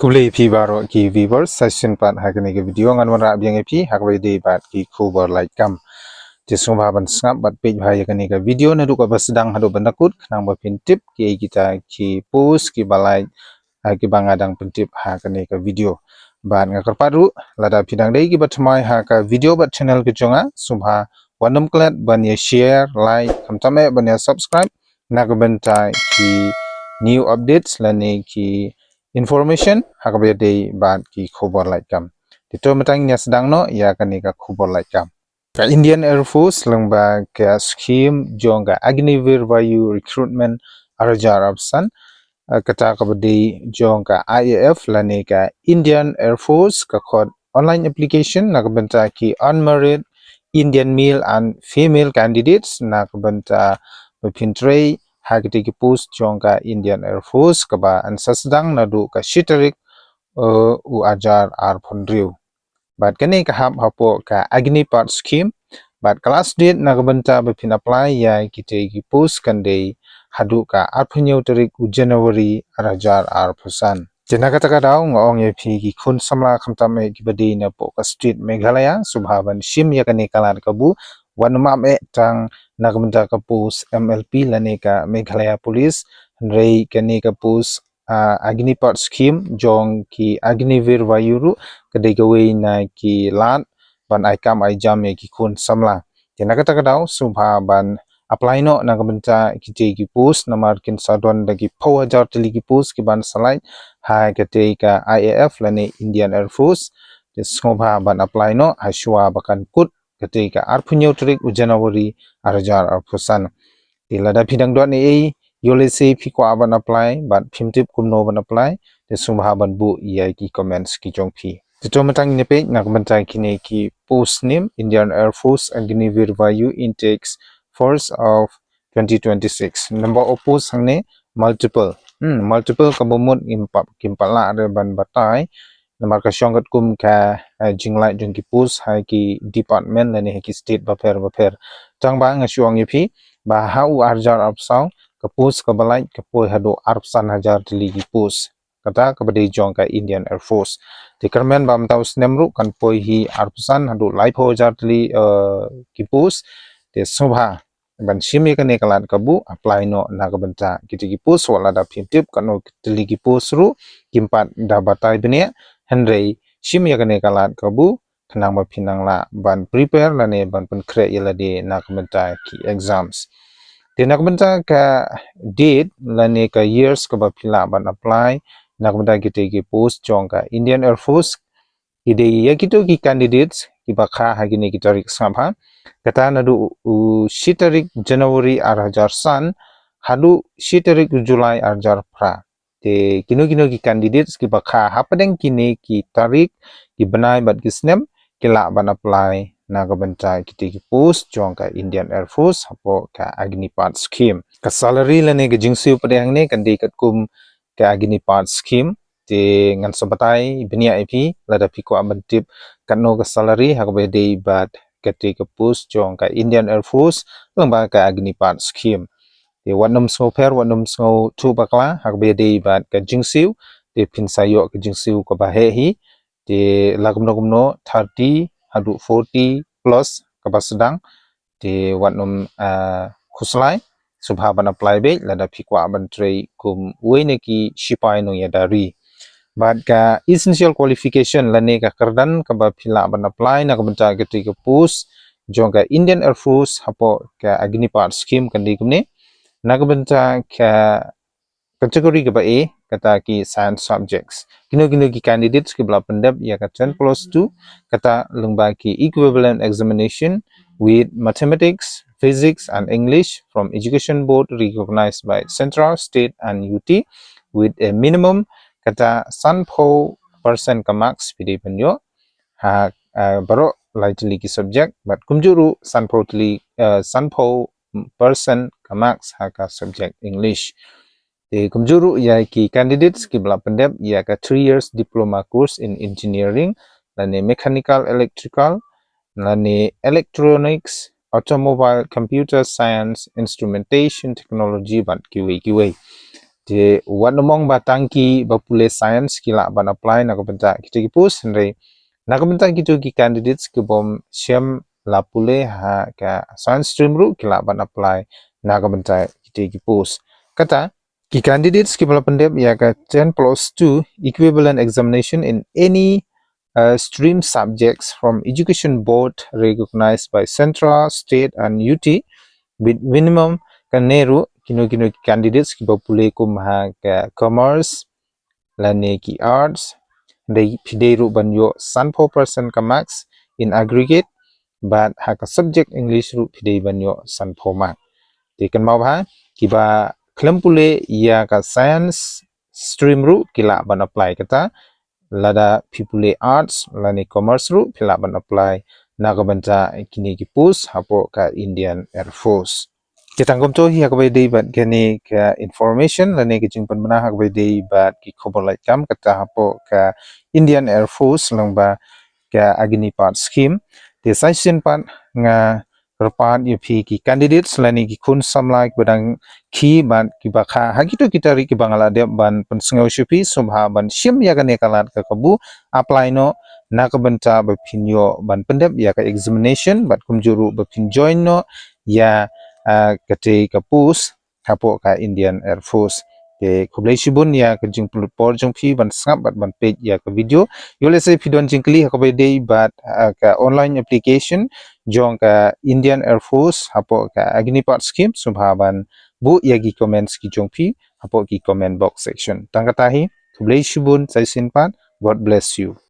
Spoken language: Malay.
Kumle pi baro ki viewers session pat hakene ke video ngan wan rap yang pi hakwe de bat ki khubar like kam tisung ban snap bat page bhai yakene ke video na du ka basdang hadu bandakut nang ba pin tip ki kita ki post ki balai ki bangadang pin tip hakene ke video ban ngakar padu lada pidang dei ki batmai ha ka video bat channel ke jonga subha wanam klat ban ye share like kamtame ban ya subscribe na ka bentai ki new updates lane ki information hakabe dei ban ki khobor like kam dito matang nya sedang no ya kani ka khobor like kam ka Indian Air Force lengba ka scheme jonga Agnivir Vayu recruitment arjar option kata ka bedi jonga IAF lane ka Indian Air Force ka khod online application na benta ki unmarried Indian male and female candidates na benta pintrei hagiti ki post jonga Indian Air Force kaba an sasdang nadu ka shitarik u ajar ar phondriu bat kani ka hap hapo ka agni part scheme bat class date na benta bepin apply ya kite ki post kande hadu ka arphnyo tarik u January arajar ar phusan jena kata ka daw ngong ye phi ki khun samla khamtam me ki badi na po ka street Meghalaya subhaban shim ya kani kalar kabu wanma me tang nagmenta ka post MLP lane ka Meghalaya police rei kani ka post agni part scheme jong ki Agnivir Vayuru kadai gawe na ki lat ban aikam ai jam ki khun samla jena kata ka daw subhaban apply no nagmenta ki post namar kin sadon dagi phawajar tili ki post ki ban salai ha kate ka IAF lane Indian Air Force sngobha ban apply no haswa bakan kut kate ka arphunyo trik u January arajar arphusan tilada phidang dot ni yole se phi kwa ban apply ban phimtip kumno ban apply te sungha ban bu ya ki comments ki jong phi to matang ne pe nak bantai kine ki post name Indian Air Force Agnivir Vayu intakes 1st of 2026 number of post hangne multiple kabomot kimpala re ban batai namar ka shongat kum ka jinglai jong ki post hai ki department lane ki state bafer tang ba nga shuang yi phi ba hau arjar apsau ka post ka balai ka poi hado arpsan hajar tili ki post kata ka bade jong ka Indian Air Force ti kermen bam tau snemru kan poi hi arpsan hado live hajar tili ki post te sobha ban shimi ka ne kalan kabu apply no na ka banta kiti ki post wala da phimtip kano tili ki post ru kimpat da batai bene henrei shimi ka ne kalan kabu thanang ba phinang la ban prepare la ne ban pun kre yela de na ka banta ki exams te na ka banta ka date la ne ka years ka ba phila ban apply na ka banta kiti ki post jong ka Indian Air Force ide yakito ki candidates ki bakha hagine ki tarik samha kata nadu shitarik January arhajar san hadu shitarik July arjar pra te kino ki candidates ki bakha hapadeng kine ki tarik ki banai bat ki snem kila ban apply na ka banta kiti ki post jong ka Indian Air Force hapo ka agni part scheme ka salary lane ka jingsu padang ne kan de kat kum ka agni part scheme te ngan sabatai benia ip lada piko abantip kanno ka salary hakbe dei bat kate ka post jong ka Indian Air Force lengba ka agni part scheme te wanum so per wanum so tu bakla hakbe dei bat ka jingsiu te pinsayo ka jingsiu ka bahe hi te lagumno 30 hadu 40 plus ka basdang te wanum khuslai subha ban apply be lada phikwa ban trei kum wene ki shipai no yadari bat ka essential qualification lane ka kardan ka ba phila ban apply na ka banta ka tri ka post jong ka Indian Air Force hapo ka agni part scheme kan di kumne na ka banta ka category ka ba A kata ki science subjects kino ki candidates ki bla pendap ya ka 10+2 kata lengba ki equivalent examination with mathematics physics and English from education board recognized by central state and UT with a minimum kata sanpho percent ka marks pidi penyo ha baro likely ki subject but kumjuru sanpho percent ka marks ha ka subject English te kumjuru ya ki candidates ki bla pendep ya ka 3 years diploma course in engineering lane mechanical electrical lane electronics automobile computer science instrumentation technology but QA je wan mong batang ki bapule science kila ban apply na ko benta kita ki pus nre na ko benta gitu ki candidates ke bom siam lapule ha ka science stream ru kila ban apply na ko benta kita ki pus kata ki candidates ki bala pendep ya ka 10 plus 2 equivalent examination in any stream subjects from education board recognized by central state and UT with minimum kaneru kino candidates ki bapule kum ha ka commerce lane ki arts dei pideiru banyo 100% ka marks in aggregate but ha ka subject english ru pidei banyo 100 mark ti kan mau ha ki ba klempule ya ka science stream ru kila ban apply kata lada pipule arts lani commerce ru pila ban apply na ka banta kini ki pus hapo ka Indian Air Force kita ngom to hi hakbai dei bat gani ka information lani ki jingpan bana hakbai dei bat ki khobor lai kam kata hapo ka Indian Air Force longba ka agni part scheme the session part nga rapat UP ki candidates lani ki kun samlai badang ki ban ki bakha hagito kita ri ki bangala de ban pensengau shupi subha ban sim ya gane kalat ka kabu apply no na ka banta ba pinyo ban pendep ya ka examination bat kumjuru ba pin join no ya kate kapus hapo ka Indian Air Force ke kublai shibun ya ka jing por jong phi ban snap bat ban page ya ka video yole se pidon jingkli hakabai dei bat ka online application jong ka Indian Air Force hapo ka agnipat scheme subhaban bu yagi comments ki jong phi hapo ki comment box section tangkatahi kublai shibun sai sinpan God bless you.